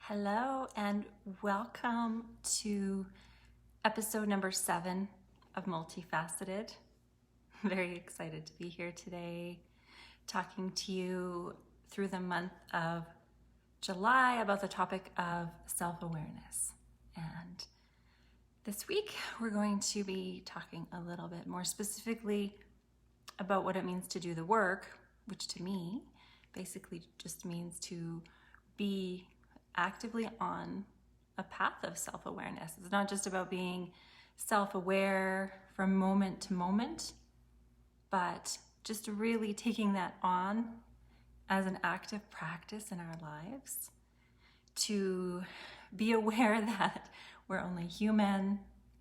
Hello and welcome to episode number 7 of Multifaceted. I'm very excited to be here today talking to you through the month of July about the topic of self-awareness. And this week we're going to be talking a little bit more specifically about what it means to do the work, which to me basically just means to be actively on a path of self-awareness. It's not just about being self-aware from moment to moment, but just really taking that on as an active practice in our lives to be aware that we're only human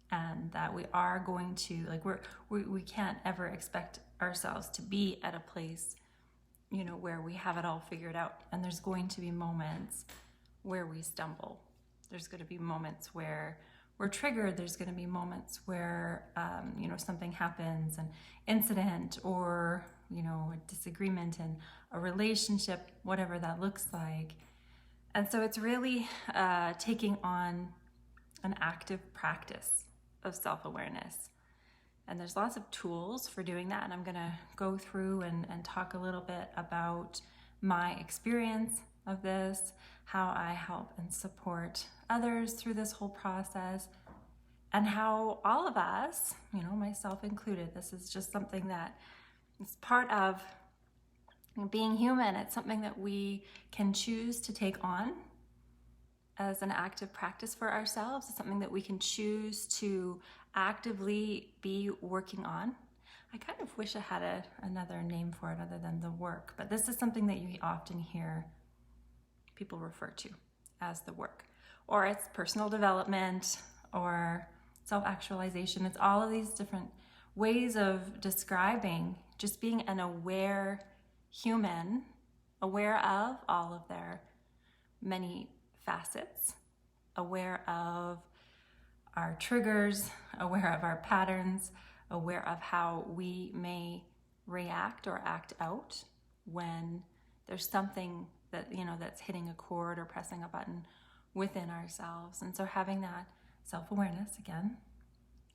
and that we are going to, we can't ever expect ourselves to be at a place, where we have it all figured out. And there's going to be moments where we stumble. There's going to be moments where we're triggered. There's going to be moments where, something happens, an incident or, a disagreement in a relationship, whatever that looks like. And so it's really taking on an active practice of self-awareness. And there's lots of tools for doing that. And I'm going to go through and talk a little bit about my experience of this, how I help and support others through this whole process, and how all of us, myself included, this is just something that is part of being human. It's something that we can choose to take on as an active practice for ourselves. It's something that we can choose to actively be working on. I kind of wish I had another name for it other than the work, but this is something that you often hear people refer to as the work, or it's personal development or self-actualization. It's all of these different ways of describing just being an aware human, aware of all of their many facets, aware of our triggers, aware of our patterns, aware of how we may react or act out when there's something that, that's hitting a chord or pressing a button within ourselves. And so having that self-awareness again,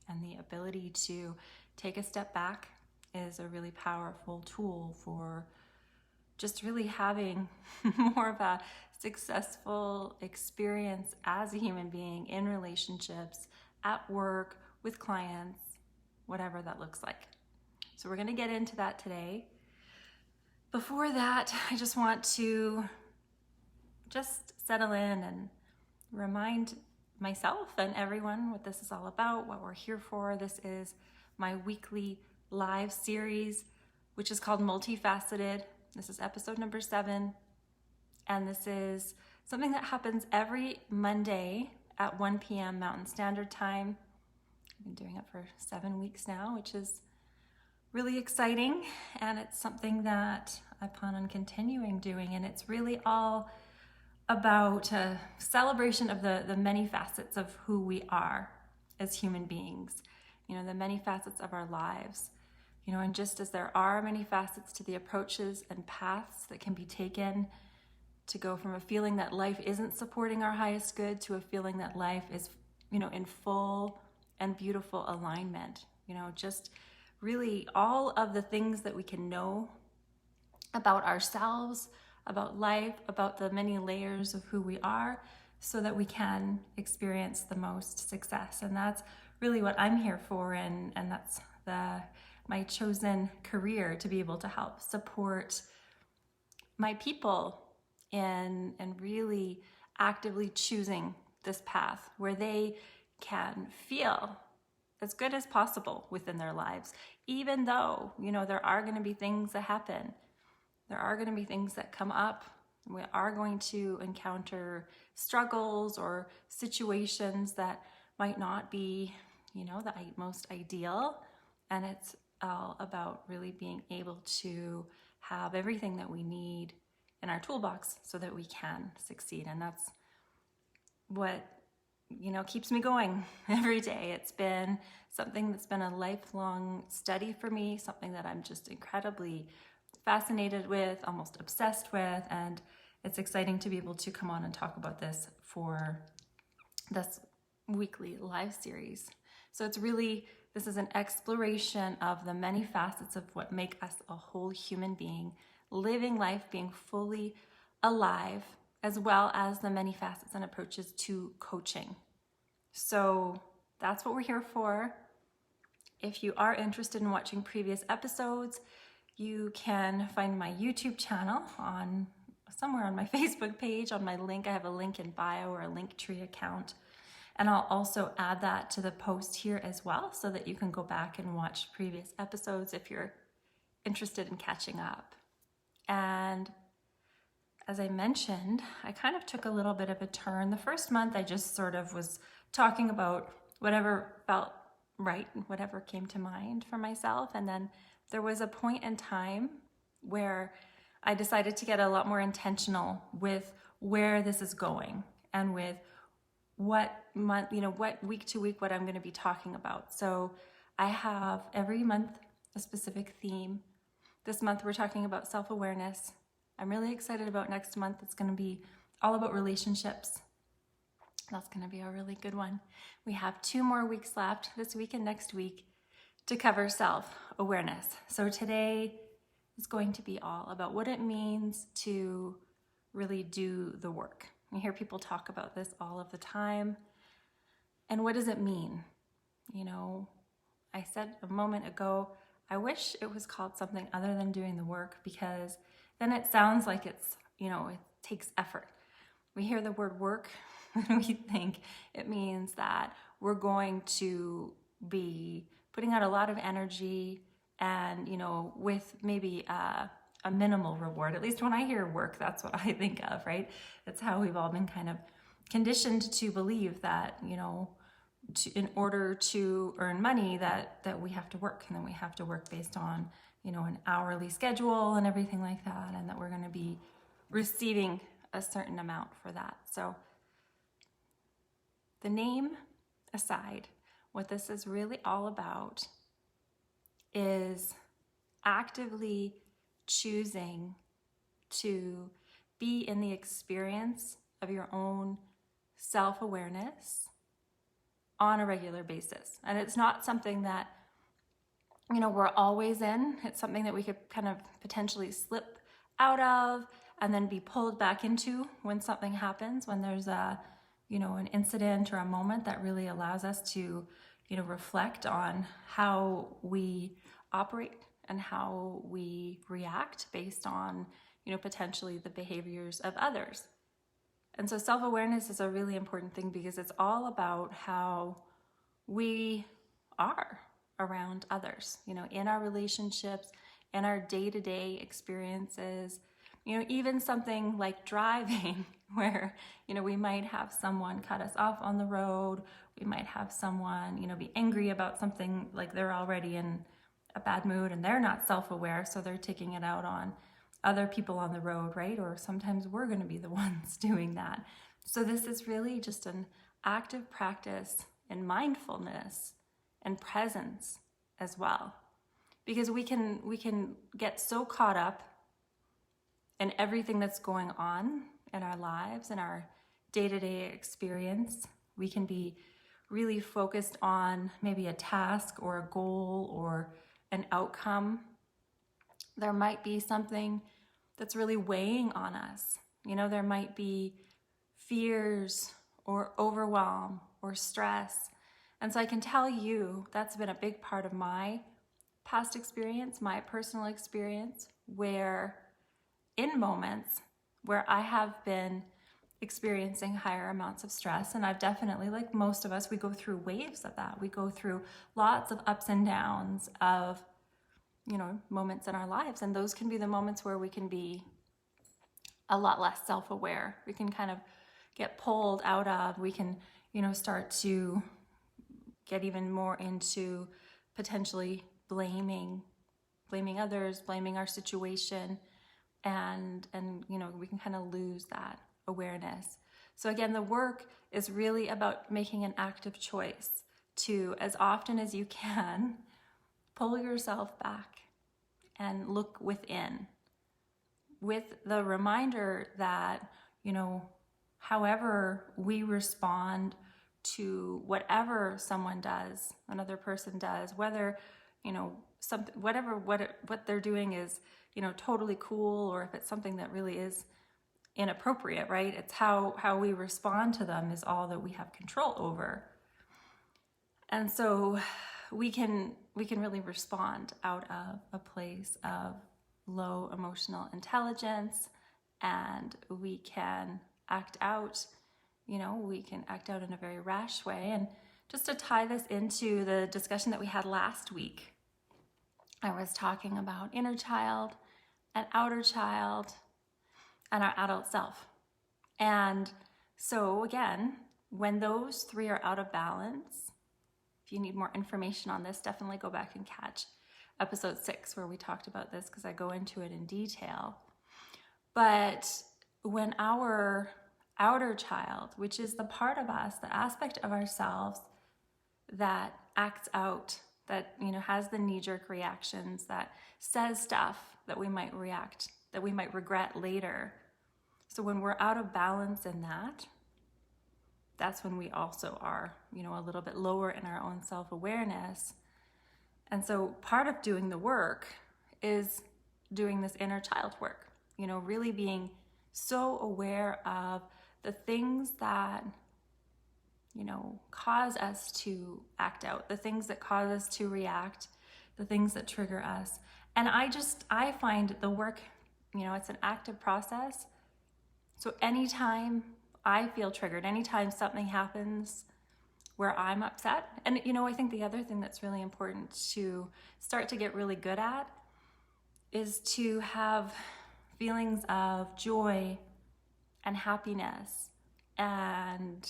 and the ability to take a step back is a really powerful tool for just really having more of a successful experience as a human being in relationships, at work, with clients, whatever that looks like. So we're going to get into that today. Before that, I just want to just settle in and remind myself and everyone what this is all about, what we're here for. This is my weekly live series, which is called Multifaceted. This is episode number 7. And this is something that happens every Monday at 1 p.m. Mountain Standard Time. I've been doing it for 7 weeks now, which is really exciting, and it's something that I plan on continuing doing, and it's really all about a celebration of the many facets of who we are as human beings, the many facets of our lives, and just as there are many facets to the approaches and paths that can be taken to go from a feeling that life isn't supporting our highest good to a feeling that life is, in full and beautiful alignment, just really all of the things that we can know about ourselves, about life, about the many layers of who we are, so that we can experience the most success. And that's really what I'm here for, and that's my chosen career, to be able to help support my people in really actively choosing this path where they can feel as good as possible within their lives, even though, there are going to be things that happen. There are going to be things that come up. We are going to encounter struggles or situations that might not be, the most ideal. And it's all about really being able to have everything that we need in our toolbox so that we can succeed. And that's what keeps me going every day. It's been something that's been a lifelong study for me, something that I'm just incredibly fascinated with, almost obsessed with, and it's exciting to be able to come on and talk about this for this weekly live series. So this is an exploration of the many facets of what make us a whole human being, living life, being fully alive, as well as the many facets and approaches to coaching. So that's what we're here for. If you are interested in watching previous episodes, you can find my YouTube channel somewhere on my Facebook page, on my link. I have a link in bio or a Linktree account. And I'll also add that to the post here as well, so that you can go back and watch previous episodes if you're interested in catching up. And as I mentioned, I kind of took a little bit of a turn. The first month I just sort of was talking about whatever felt right, whatever came to mind for myself. And then there was a point in time where I decided to get a lot more intentional with where this is going and with what month, what week to week, what I'm going to be talking about. So I have every month a specific theme. This month we're talking about self-awareness. I'm really excited about next month. It's going to be all about relationships. That's going to be a really good one. We have 2 more weeks left, this week and next week, to cover self-awareness. So today is going to be all about what it means to really do the work. I hear people talk about this all of the time. And what does it mean? I said a moment ago, I wish it was called something other than doing the work, because then it sounds like it takes effort. We hear the word work and we think it means that we're going to be putting out a lot of energy and, with maybe a minimal reward. At least when I hear work, that's what I think of, right? That's how we've all been kind of conditioned to believe that, in order to earn money that we have to work, and then we have to work based on, an hourly schedule and everything like that, and that we're going to be receiving a certain amount for that. So the name aside, what this is really all about is actively choosing to be in the experience of your own self-awareness on a regular basis. And it's not something that, we're always in. It's something that we could kind of potentially slip out of and then be pulled back into when something happens, when there's an incident or a moment that really allows us to, reflect on how we operate and how we react based on, potentially the behaviors of others. And so self-awareness is a really important thing, because it's all about how we are around others, in our relationships, in our day-to-day experiences, even something like driving where, we might have someone cut us off on the road. We might have someone, be angry about something, like they're already in a bad mood and they're not self-aware, so they're taking it out on other people on the road, right? Or sometimes we're going to be the ones doing that. So this is really just an active practice in mindfulness and presence as well, because we can get so caught up in everything that's going on in our lives and our day-to-day experience. We can be really focused on maybe a task or a goal or an outcome. There might be something that's really weighing on us. There might be fears or overwhelm or stress. And so I can tell you that's been a big part of my past experience, my personal experience, where in moments where I have been experiencing higher amounts of stress, and I've definitely, like most of us, we go through waves of that. We go through lots of ups and downs of, moments in our lives. And those can be the moments where we can be a lot less self-aware. We can kind of get pulled out of, we can, start to get even more into potentially blaming others, blaming our situation, and we can kind of lose that awareness. So again, the work is really about making an active choice to, as often as you can, pull yourself back and look within with the reminder that, however we respond to whatever someone does, another person does, whether, what they're doing is, totally cool, or if it's something that really is inappropriate, right? It's how we respond to them is all that we have control over. And so we can really respond out of a place of low emotional intelligence, and we can act out, we can act out in a very rash way. And just to tie this into the discussion that we had last week, I was talking about inner child and outer child and our adult self. And so again, when those three are out of balance, if you need more information on this, definitely go back and catch episode 6 where we talked about this, because I go into it in detail. But when our outer child, which is the part of us, the aspect of ourselves that acts out, that has the knee-jerk reactions, that says stuff that we might regret later. So when we're out of balance in that, that's when we also are, a little bit lower in our own self-awareness. And so part of doing the work is doing this inner child work, really being so aware of the things that, cause us to act out, the things that cause us to react, the things that trigger us. And I find the work, it's an active process. So anytime I feel triggered, anytime something happens where I'm upset, and I think the other thing that's really important to start to get really good at is to have feelings of joy and happiness and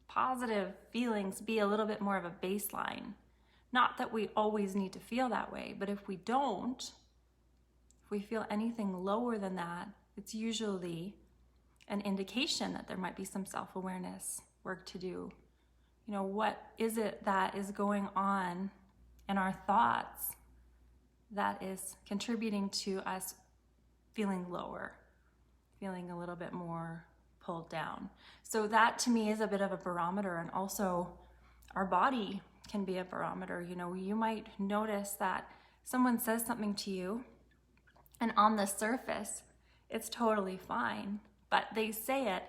positive feelings be a little bit more of a baseline. Not that we always need to feel that way, but if we feel anything lower than that, it's usually an indication that there might be some self-awareness work to do. What is it that is going on in our thoughts that is contributing to us feeling lower, feeling a little bit more pulled down? So that to me is a bit of a barometer, and also our body can be a barometer. You might notice that someone says something to you and on the surface it's totally fine, but they say it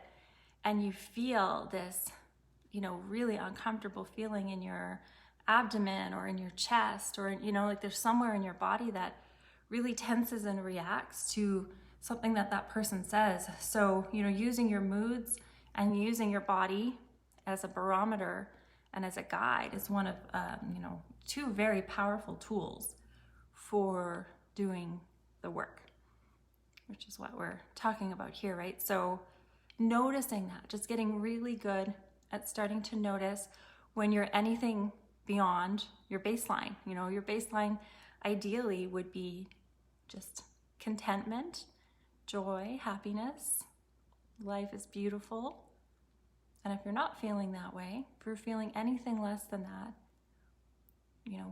and you feel this, really uncomfortable feeling in your abdomen or in your chest, or, like there's somewhere in your body that really tenses and reacts to something that person says. So, using your moods and using your body as a barometer and as a guide is one of, two very powerful tools for doing the work, which is what we're talking about here, right? So noticing that, just getting really good at starting to notice when you're anything beyond your baseline. Your baseline ideally would be just contentment, joy, happiness. Life is beautiful. And if you're not feeling that way, if you're feeling anything less than that,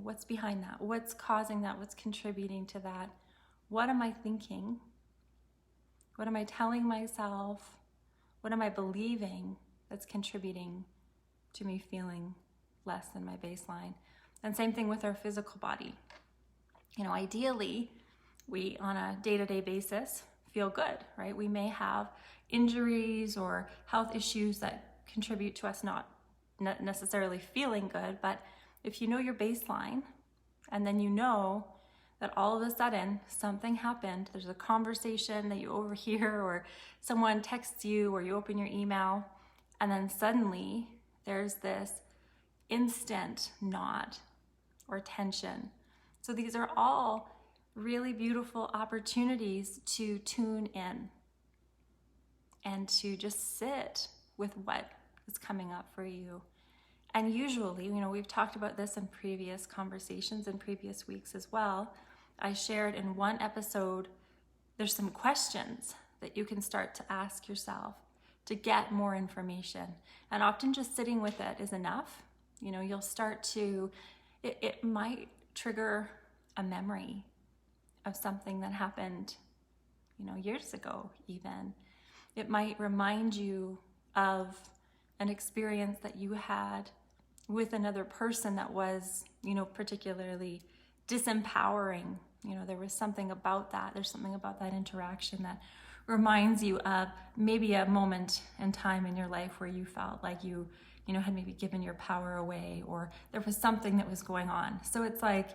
what's behind that? What's causing that? What's contributing to that? What am I thinking? What am I telling myself? What am I believing that's contributing to me feeling less than my baseline? And same thing with our physical body. Ideally, we on a day-to-day basis feel good, right? We may have injuries or health issues that contribute to us not necessarily feeling good, but if you know your baseline, and then that all of a sudden something happened, there's a conversation that you overhear, or someone texts you, or you open your email, and then suddenly there's this instant knot or tension. So these are all really beautiful opportunities to tune in and to just sit with what is coming up for you. And usually, we've talked about this in previous conversations in previous weeks as well. I shared in one episode, there's some questions that you can start to ask yourself to get more information. And often just sitting with it is enough. You'll start to, it might trigger a memory of something that happened years ago even. It might remind you of an experience that you had with another person that was, particularly disempowering. There was something about that. There's something about that interaction that reminds you of maybe a moment in time in your life where you felt like you had maybe given your power away, or there was something that was going on. So it's like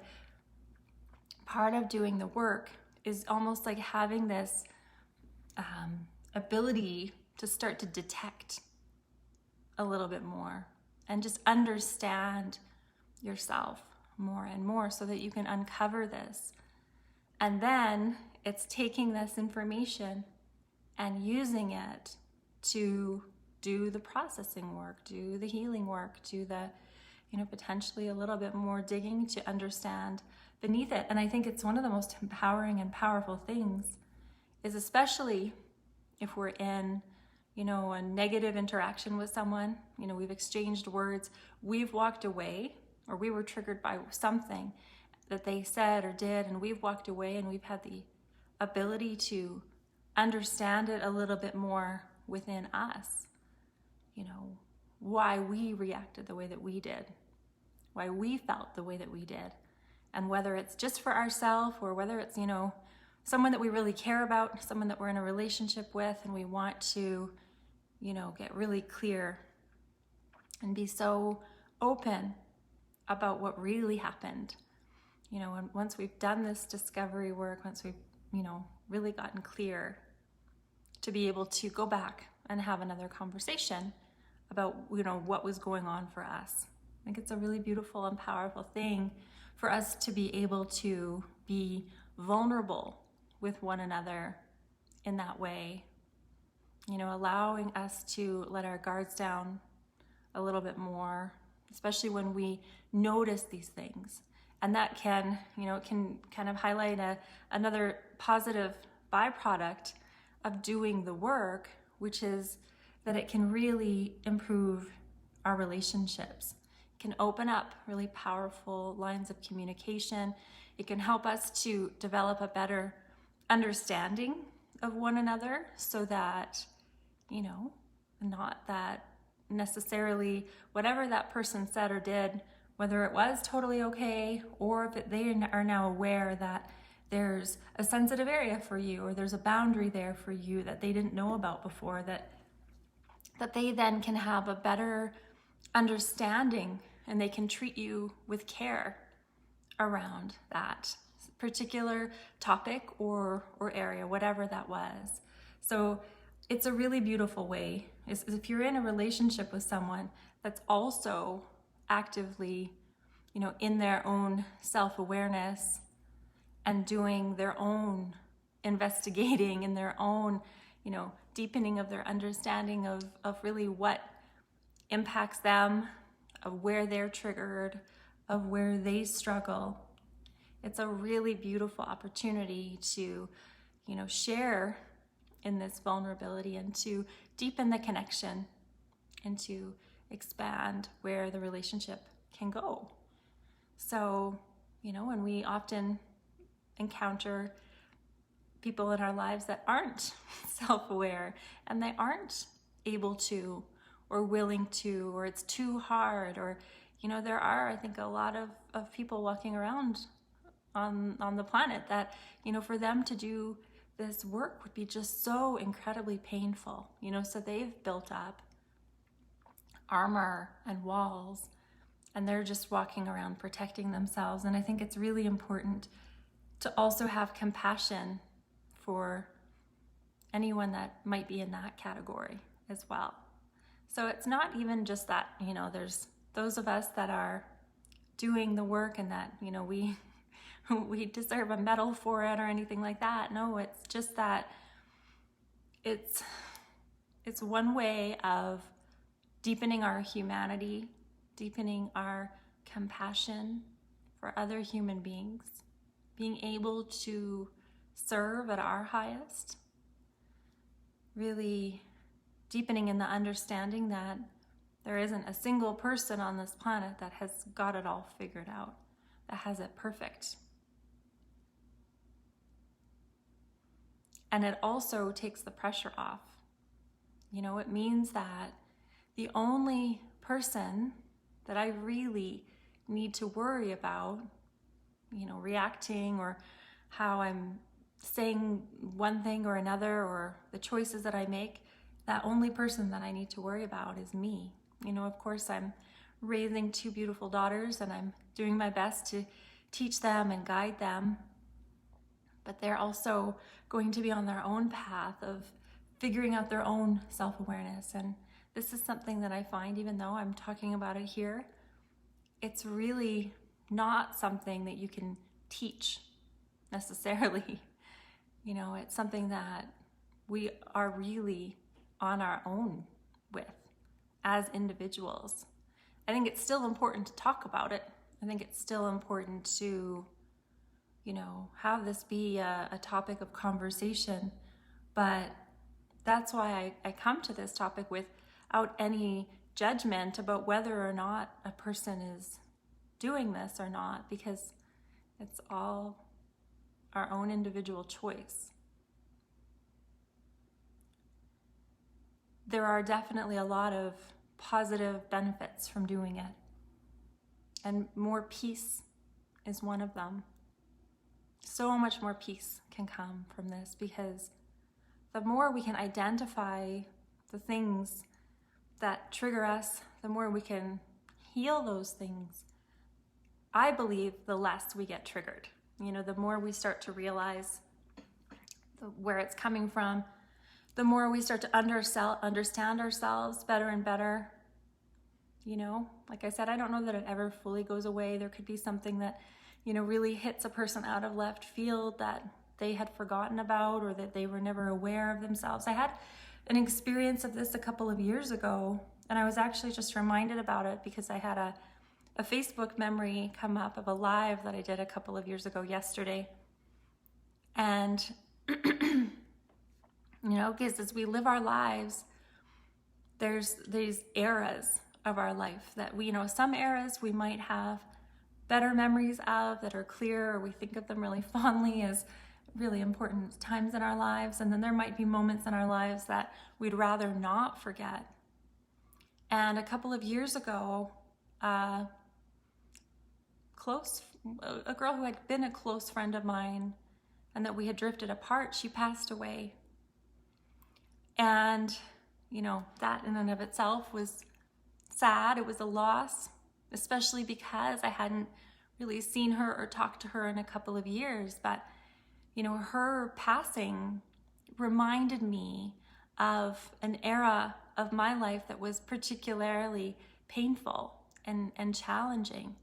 part of doing the work is almost like having this ability to start to detect a little bit more and just understand yourself more and more so that you can uncover this. And then it's taking this information and using it to do the processing work, do the healing work, do the, potentially a little bit more digging to understand beneath it. And I think it's one of the most empowering and powerful things is, especially if we're in, a negative interaction with someone, we've exchanged words, we've walked away, or we were triggered by something that they said or did, and we've walked away, and we've had the ability to understand it a little bit more within us, why we reacted the way that we did, why we felt the way that we did. And whether it's just for ourselves or whether it's, someone that we really care about, someone that we're in a relationship with, and we want to, get really clear and be so open about what really happened. And once we've done this discovery work, once we've, really gotten clear, to be able to go back and have another conversation about, what was going on for us. I think it's a really beautiful and powerful thing for us to be able to be vulnerable with one another in that way, allowing us to let our guards down a little bit more, especially when we notice these things. And that can, it can kind of highlight another positive byproduct of doing the work, which is that it can really improve our relationships. It can open up really powerful lines of communication. It can help us to develop a better understanding of one another so that, not that necessarily whatever that person said or did, whether it was totally okay, or if they are now aware that there's a sensitive area for you, or there's a boundary there for you that they didn't know about before, that they then can have a better understanding and they can treat you with care around that particular topic or area, whatever that was. So it's a really beautiful way. Is if you're in a relationship with someone that's also actively, in their own self-awareness and doing their own investigating and their own, deepening of their understanding of really what impacts them, of where they're triggered, of where they struggle. It's a really beautiful opportunity to, share in this vulnerability and to deepen the connection and to expand where the relationship can go. So, when we often encounter people in our lives that aren't self-aware and they aren't able to or willing to, or it's too hard, or, there are, I think, a lot of people walking around on the planet that, for them to do this work would be just so incredibly painful, so they've built up armor and walls and they're just walking around protecting themselves. And I think it's really important to also have compassion for anyone that might be in that category as well. So it's not even just that, there's those of us that are doing the work and that, we deserve a medal for it or anything like that. No, it's just that it's one way of deepening our humanity, deepening our compassion for other human beings, being able to serve at our highest, really deepening in the understanding that there isn't a single person on this planet that has got it all figured out, that has it perfect. And it also takes the pressure off. You know, it means that the only person that I really need to worry about, you know, reacting or how I'm saying one thing or another or the choices that I make, that only person that I need to worry about is me. You know, of course, I'm raising 2 beautiful daughters and I'm doing my best to teach them and guide them, but they're also going to be on their own path of figuring out their own self-awareness. And this is something that I find, even though I'm talking about it here, it's really not something that you can teach necessarily. You know, it's something that we are really on our own with as individuals. I think it's still important to talk about it. I think it's still important to, you know, have this be a topic of conversation. But that's why I come to this topic without any judgment about whether or not a person is doing this or not, because it's all our own individual choice. There are definitely a lot of positive benefits from doing it, and more peace is one of them. So much more peace can come from this, because the more we can identify the things that trigger us, the more we can heal those things, I believe the less we get triggered. You know, the more we start to realize where it's coming from, the more we start to understand ourselves better and better. You know, like I said, I don't know that it ever fully goes away. There could be something that, you know, really hits a person out of left field that they had forgotten about, or that they were never aware of themselves. I had an experience of this a couple of years ago, and I was actually just reminded about it because I had a Facebook memory come up of a live that I did a couple of years ago yesterday. And, you know, because as we live our lives, there's these eras of our life that we, you know, some eras we might have better memories of that are clear, or we think of them really fondly as really important times in our lives. And then there might be moments in our lives that we'd rather not forget. And a couple of years ago, a girl who had been a close friend of mine and that we had drifted apart, she passed away. And, you know, that in and of itself was sad. It was a loss, especially because I hadn't really seen her or talked to her in a couple of years. But, you know, her passing reminded me of an era of my life that was particularly painful and challenging.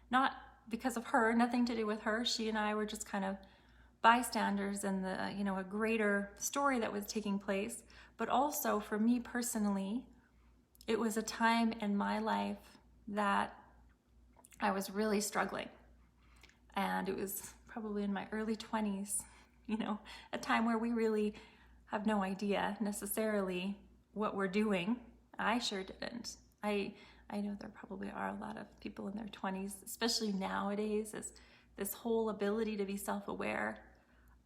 Not because of her, nothing to do with her. She and I were just kind of bystanders in the, you know, a greater story that was taking place. But also for me personally, it was a time in my life that I was really struggling. And it was probably in my early 20s, you know, a time where we really have no idea necessarily what we're doing. I sure didn't. I know there probably are a lot of people in their 20s, especially nowadays, as this whole ability to be self-aware.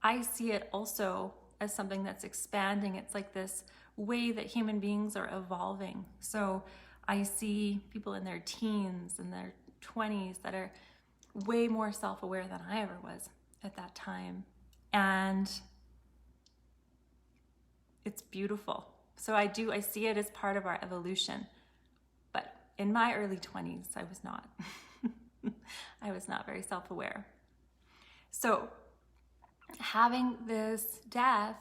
I see it also as something that's expanding. It's like this way that human beings are evolving. So I see people in their teens and their 20s that are way more self-aware than I ever was at that time. And it's beautiful. So I see it as part of our evolution. But in my early 20s, I was not. I was not very self-aware. So having this death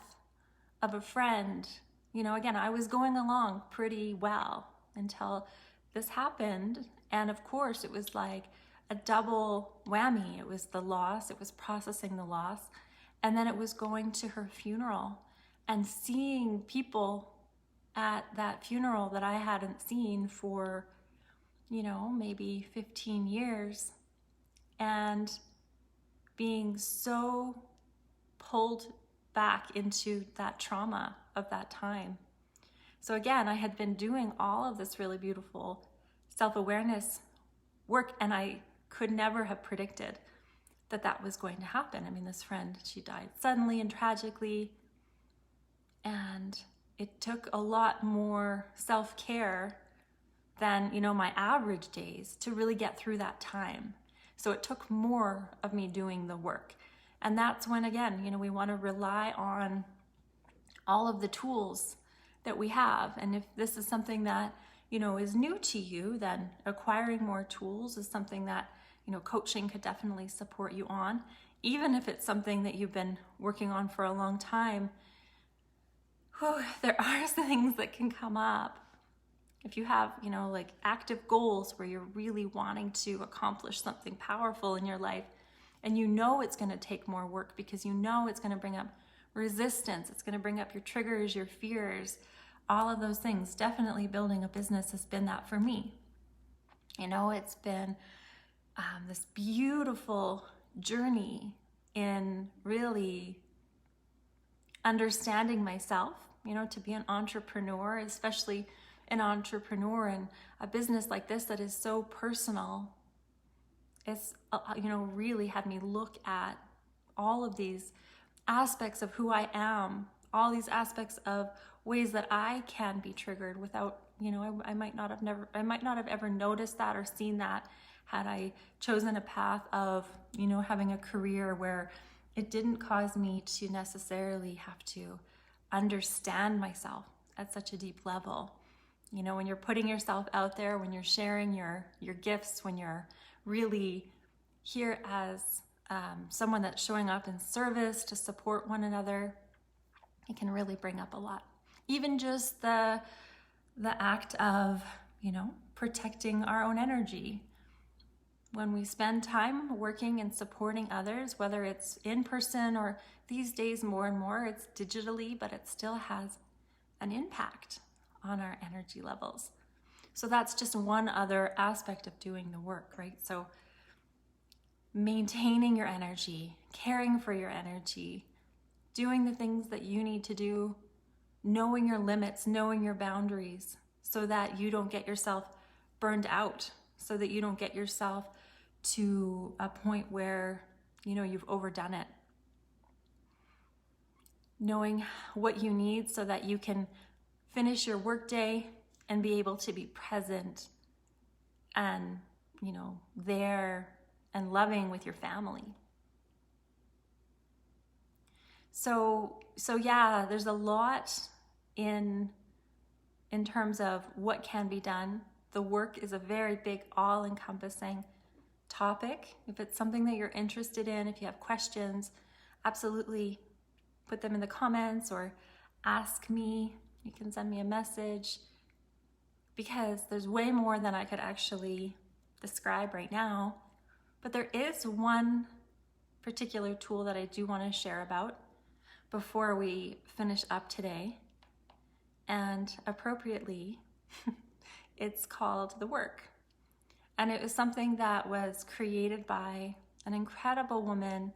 of a friend, you know, again, I was going along pretty well until this happened. And of course, it was like a double whammy. It was the loss, it was processing the loss, and then it was going to her funeral and seeing people at that funeral that I hadn't seen for, you know, maybe 15 years, and being so pulled back into that trauma of that time. So again, I had been doing all of this really beautiful self-awareness work, and I could never have predicted that that was going to happen. I mean, this friend, she died suddenly and tragically, And it took a lot more self-care than, my average days to really get through that time. So it took more of me doing the work. And that's when, again, we want to rely on all of the tools that we have. And if this is something that, is new to you, then acquiring more tools is something that, coaching could definitely support you on. Even if it's something that you've been working on for a long time, there are things that can come up. If you have, like active goals where you're really wanting to accomplish something powerful in your life, and it's going to take more work because it's going to bring up resistance, it's going to bring up your triggers, your fears, all of those things. Definitely building a business has been that for me. It's been this beautiful journey in really understanding myself, to be an entrepreneur, especially an entrepreneur in a business like this that is so personal. It's, really had me look at all of these aspects of who I am, all these aspects of ways that I can be triggered without, I might not have ever noticed that or seen that had I chosen a path of, having a career where it didn't cause me to necessarily have to understand myself at such a deep level. When you're putting yourself out there, when you're sharing your gifts, when you're really here as someone that's showing up in service to support one another, it can really bring up a lot. Even just the act of, protecting our own energy. When we spend time working and supporting others, whether it's in person or these days more and more, it's digitally, but it still has an impact on our energy levels. So that's just one other aspect of doing the work, right? So maintaining your energy, caring for your energy, doing the things that you need to do, knowing your limits, knowing your boundaries, so that you don't get yourself burned out, so that you don't get yourself to a point where, you've overdone it. Knowing what you need so that you can finish your workday and be able to be present and, there and loving with your family. So yeah, there's a lot in terms of what can be done. The work is a very big, all-encompassing topic. If it's something that you're interested in, if you have questions, absolutely put them in the comments or ask me. You can send me a message, because there's way more than I could actually describe right now. But there is one particular tool that I do want to share about before we finish up today. And appropriately, it's called The Work. And it was something that was created by an incredible woman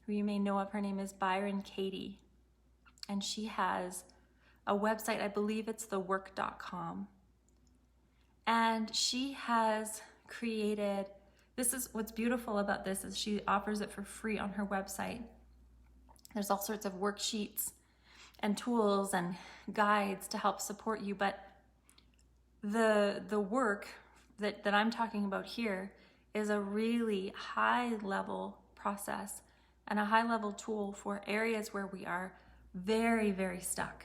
who you may know of. Her name is Byron Katie. And she has a website, I believe it's thework.com. And she has created, this is what's beautiful about this, is she offers it for free on her website. There's all sorts of worksheets and tools and guides to help support you, but the work that I'm talking about here is a really high level process and a high level tool for areas where we are very, very stuck,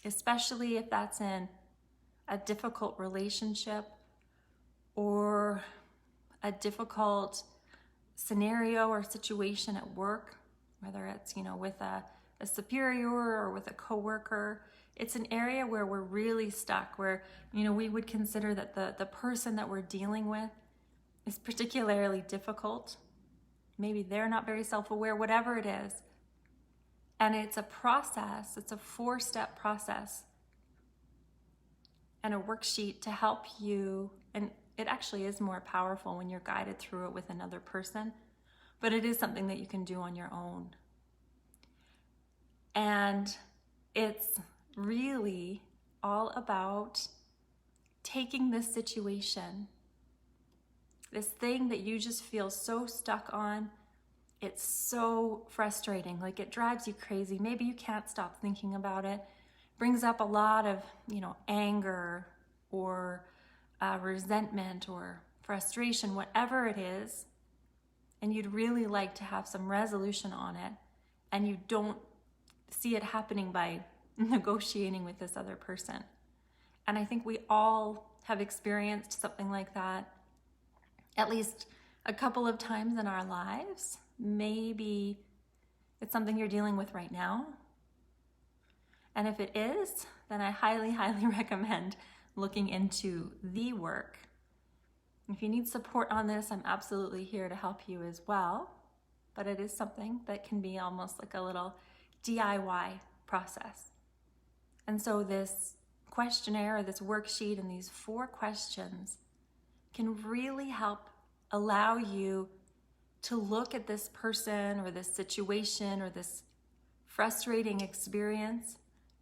especially if that's in a difficult relationship or a difficult scenario or situation at work, whether it's, with a superior or with a coworker. It's an area where we're really stuck, where, we would consider that the person that we're dealing with is particularly difficult. Maybe they're not very self-aware, whatever it is. And it's a process, it's a 4-step process and a worksheet to help you. And it actually is more powerful when you're guided through it with another person, but it is something that you can do on your own. And it's really all about taking this situation, this thing that you just feel so stuck on, it's so frustrating. Like, it drives you crazy. Maybe you can't stop thinking about it. Brings up a lot of, anger or resentment or frustration, whatever it is. And you'd really like to have some resolution on it. And you don't see it happening by negotiating with this other person. And I think we all have experienced something like that at least a couple of times in our lives. Maybe it's something you're dealing with right now. And if it is, then I highly, highly recommend looking into the work. If you need support on this, I'm absolutely here to help you as well. But it is something that can be almost like a little DIY process. And so this questionnaire or this worksheet and these 4 questions can really help allow you to look at this person or this situation or this frustrating experience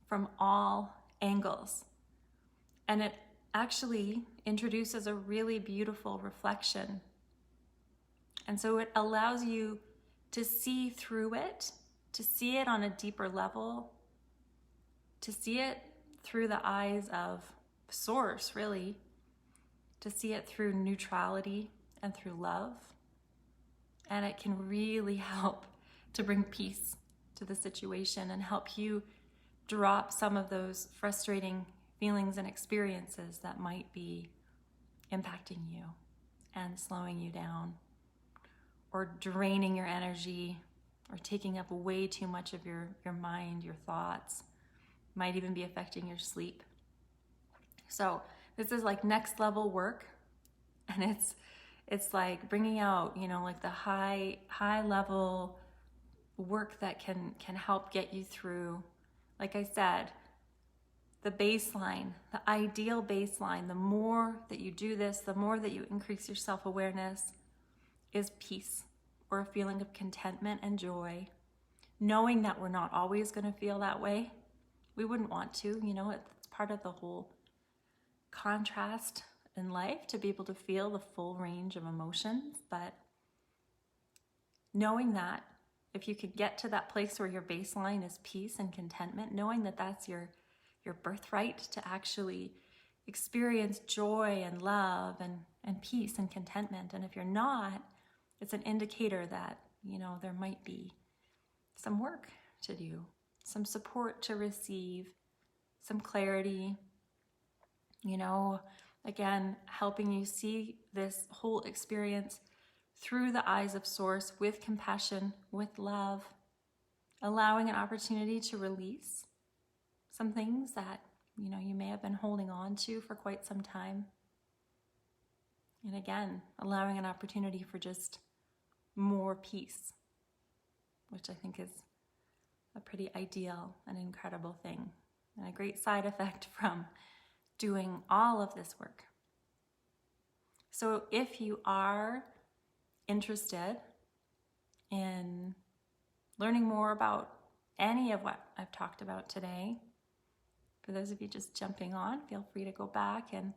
from all angles. And it actually introduces a really beautiful reflection. And so it allows you to see through it, to see it on a deeper level, to see it through the eyes of Source, really, to see it through neutrality and through love. And it can really help to bring peace to the situation and help you drop some of those frustrating feelings and experiences that might be impacting you and slowing you down or draining your energy or taking up way too much of your mind, your thoughts, might even be affecting your sleep. So this is like next level work, and it's like bringing out, like the high level work that can help get you through, like I said, the baseline, the ideal baseline. The more that you do this, the more that you increase your self-awareness, is peace or a feeling of contentment and joy, knowing that we're not always going to feel that way. We wouldn't want to, it's part of the whole contrast in life to be able to feel the full range of emotions. But knowing that if you could get to that place where your baseline is peace and contentment, knowing that that's your birthright to actually experience joy and love and peace and contentment. And if you're not, it's an indicator that, there might be some work to do, some support to receive, some clarity, again, helping you see this whole experience through the eyes of Source, with compassion, with love, allowing an opportunity to release some things that, you may have been holding on to for quite some time. And again, allowing an opportunity for just more peace, which I think is a pretty ideal and incredible thing, and a great side effect from doing all of this work. So if you are interested in learning more about any of what I've talked about today, for those of you just jumping on, feel free to go back and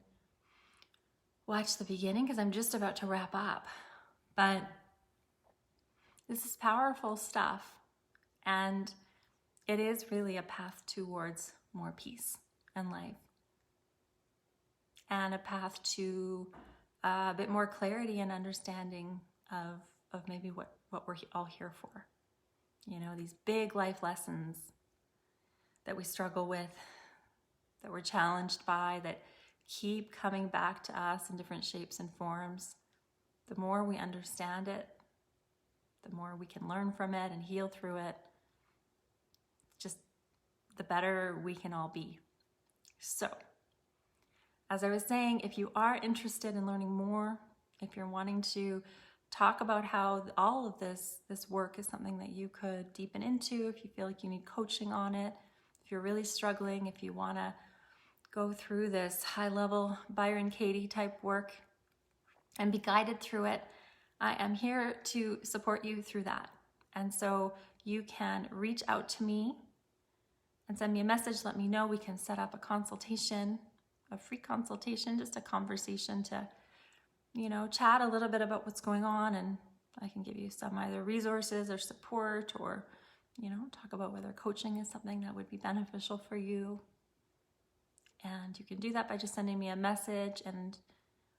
watch the beginning, because I'm just about to wrap up. But this is powerful stuff, and it is really a path towards more peace and life, and a path to a bit more clarity and understanding of maybe what we're all here for. These big life lessons that we struggle with, that we're challenged by, that keep coming back to us in different shapes and forms. The more we understand it, the more we can learn from it and heal through it, just the better we can all be. So, as I was saying, if you are interested in learning more, if you're wanting to talk about how all of this work is something that you could deepen into, if you feel like you need coaching on it, if you're really struggling, if you want to go through this high-level Byron Katie type work and be guided through it, I am here to support you through that. And so you can reach out to me and send me a message. Let me know. We can set up a consultation, a free consultation, just a conversation to, chat a little bit about what's going on and I can give you some either resources or support, or, you know, talk about whether coaching is something that would be beneficial for you. And you can do that by just sending me a message. And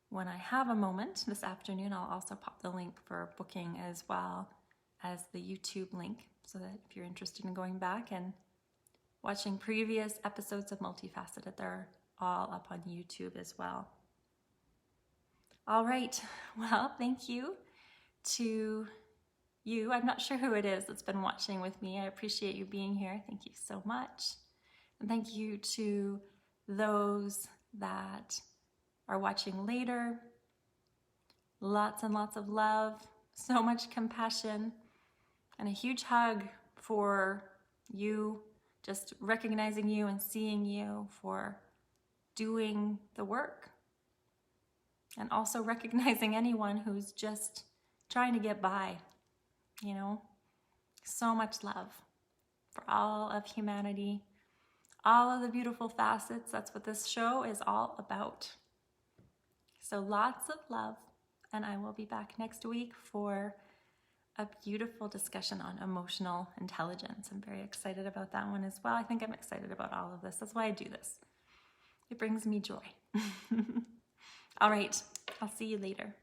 when I have a moment this afternoon, I'll also pop the link for booking as well as the YouTube link, so that if you're interested in going back and watching previous episodes of Multifaceted, they're all up on YouTube as well. All right, well, thank you to you. I'm not sure who it is that's been watching with me. I appreciate you being here. Thank you so much. And thank you to those that are watching later. Lots and lots of love, so much compassion, and a huge hug for you, just recognizing you and seeing you for doing the work. And also recognizing anyone who's just trying to get by, you know. So much love for all of humanity, all of the beautiful facets. That's what this show is all about. So lots of love, and I will be back next week for a beautiful discussion on emotional intelligence. I'm very excited about that one as well. I think I'm excited about all of this. That's why I do this. It brings me joy. All right, I'll see you later.